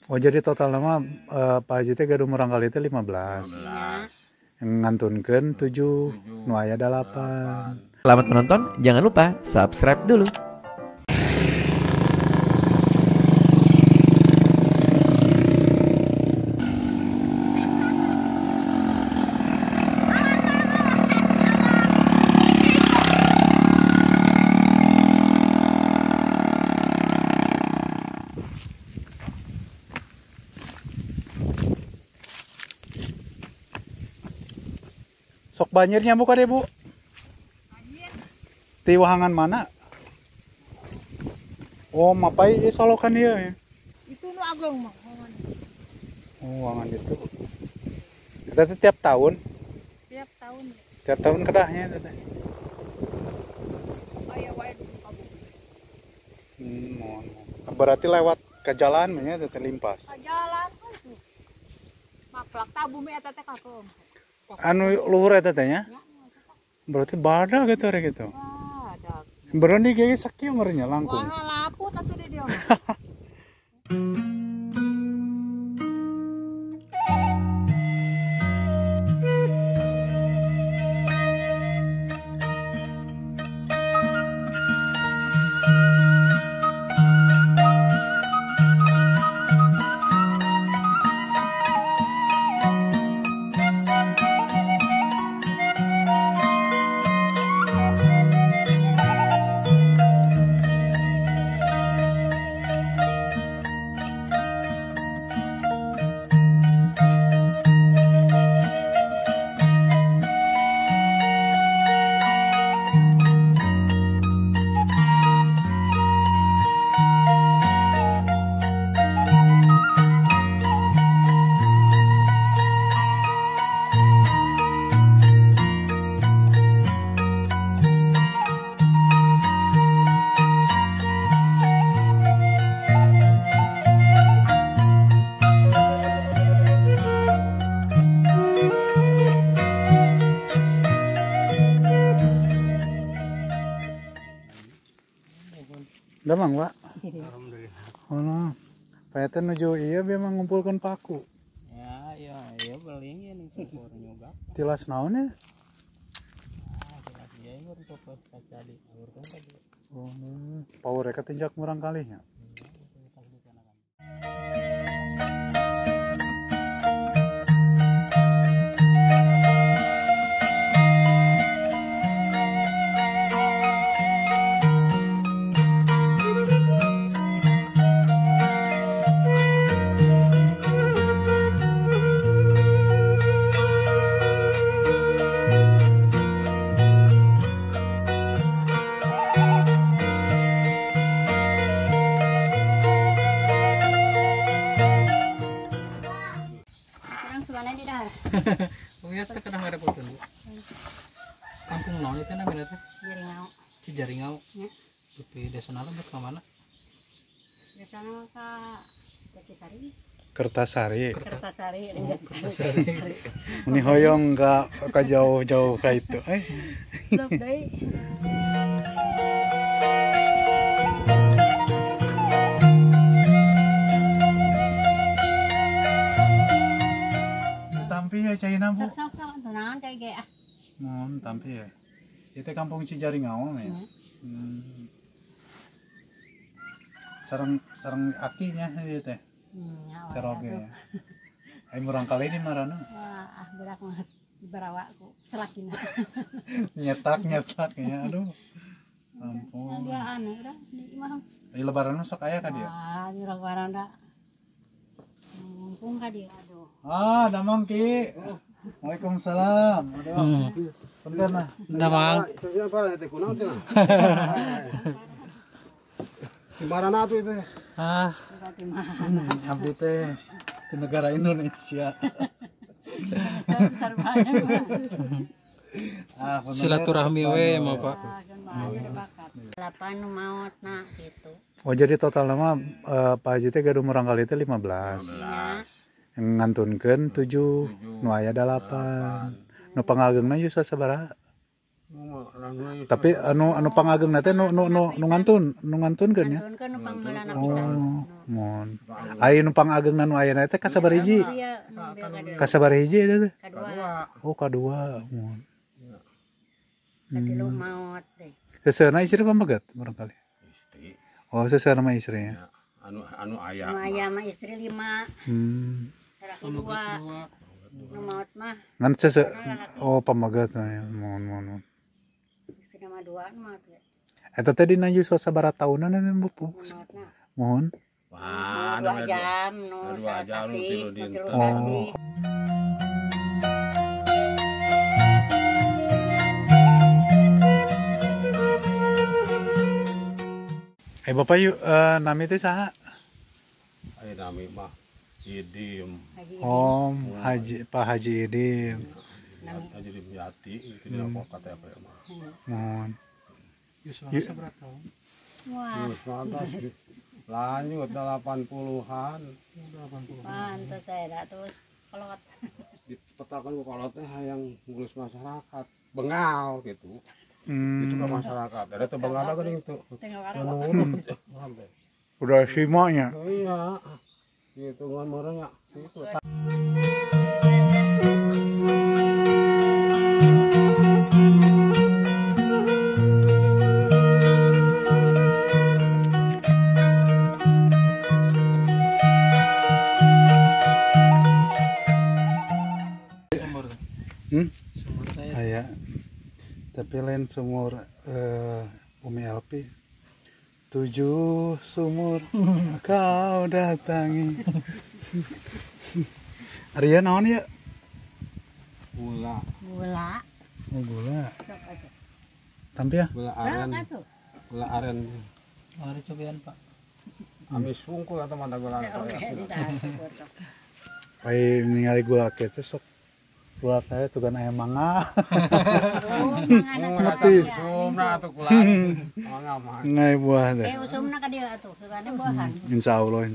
Oh jadi total nama Pak Haji teh gaduh murang kali itu 15. Ya. Yang ngantunkeun 7, nu aya 8. Selamat menonton, jangan lupa subscribe dulu. Sok banjirnya bukan deh, Bu? Di wahangan mana? Oh, mapai solokan dia ya. Itu nu ageng mah. Oh, wahangan itu. Kita tuh tiap tahun. Tiap tahun ya. Tiap tahun kedahnya itu teh. Aya wae di kabung. Mohon. Berarti lewat ke jalan nya teh limpas. Ka jalan itu. Maplak tabumi eta teh kakung. Anu luhur eta teh nya. Berarti bada gitu rek gitu. Wah, ada. Berani ge sakieu merenya langkung. Wah, laput atuh di dieu mah. Damang, Pak. Alhamdulillah. Oh, no. Pak teh nuju ieu biar mengumpulkan paku. Ya paling ya nih syukur nyoba. Tilas naon ya? Jelas dia ingin fokus tadi awurkan tadi. Oh, power reka tinjak murang kalinya. Oh ya, kita kadang ada foto Bu. Kampung naon itu namanya teh? Jaringau. Cijaringau. Ya. Di desa naon ke mana? Di sana ka Jatisari. Kertasari. Kertasari. Kertasari. Ini hoyong ka jauh-jauh ka itu. Leup deui. Tampi ya Caina, Bu. Sok-sok tenang kayak ge ah. Mohon tampi ya. Itu kampung Cijaringau ya. Sareng akinya ieu teh. Ya, Ceroge. Ai murang kali di marana. wah, berak mah barawa ku selakina. Nyetak ya. Aduh. Ampun. Dia aneh dah di imah. Lebaran sok aya ka dia. Wah, di lebaran dah. Mumpung ka dia. Aduh. Ah, damang Ki. Waalaikumsalam. Aduh. Punten nah. Damang. Gimana tuh itu? Ah, Berarti mana? Abdi teh di negara Indonesia. Besar banyak. Punten silaturahmi we mah Pak. Kan banyak bakat. 8 nu maotna gitu. Oh jadi total nama Pak Haji teh gaduh murang kali itu 15. Ya. Yang ngantunkeun 7, nu aya 8. Nu pangageungna justru sabaraha? Tapi anu pangageungna teh nu ngantunkeun ya. Kan nu pangheulana Oh. pisan. Mun. Aya nu pangageng nu ayana teh kasabar hiji? Iya, dia kadua. Kasabar hiji eta teh? Kadua. Oh, kadua. Mun. Katilu maot deh. Seseuna istri pamaget barangkali. Istri. Oh, seseuna mah istrinya. Anu aya. Nu aya mah istri 5, laki 2. Nu maot mah Ngan oh pamaget ya. Mun. istri mah 2 nu maot ge. Eta teh dina Yuswa sabaraha taunan Bu? Maotna. Mohon. Wah, 2 jam nu 2 jam nu tilu dinten. Oh. Bapak yuk nami teh saha? Aya nami mah Idim. Om Haji Pak Haji Idim. Haji Idim Yati itu di lapor KTP mah. Mohon. Yuswa Yuk. seberapa tahun? Wah, Lanjut 80-an. pantes saya dah terus kolot. Dipetakan kalau teh hayang ngurus masyarakat, bengal gitu. Itu ke masyarakat. Ada teh bengal geuning tuh. Tengah karo. Sampai. Udah simanya. Iya. Gitu ngan merenya. Itu. Sumur. Sumur teh. Aya. Tapi lain sumur Umi Elpi. 7 sumur kau datangi. Arya naon ya? Gula. Gula. Oh, gula. Sok atuh. Tampi ya? Gula Sok aren. atuh. Gula aren. Mari cobain Pak. Amis sungkul atau mana gula Oke, aren. entah syukur sok. Pai ningali gula kitu sok. Gula saya tuh kan aya mangga. Oh, manganan Mati. Sumna atuh gula aren. Mangga mah. Ngai buah teh. usumna ka dieu atuh, sugane buahan. Insyaallah.